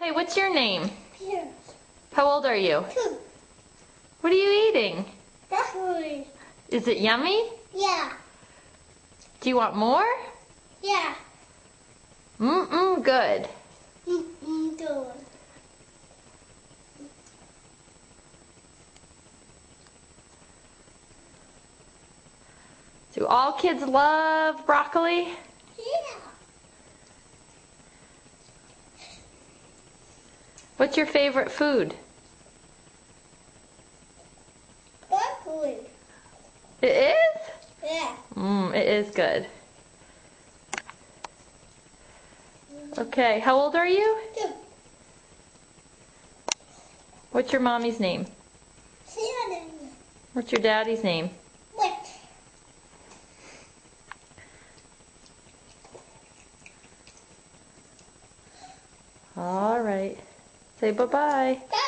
Hey, what's your name? Here. How old are you? 2. What are you eating? Broccoli. Is it yummy? Yeah. Do you want more? Yeah. Good. Good. Do all kids love broccoli? Yeah. What's your favorite food? Broccoli. It is? Yeah. It is good. Okay, how old are you? 2. What's your mommy's name? 7. What's your daddy's name? Wait. All right. Say bye-bye. Bye.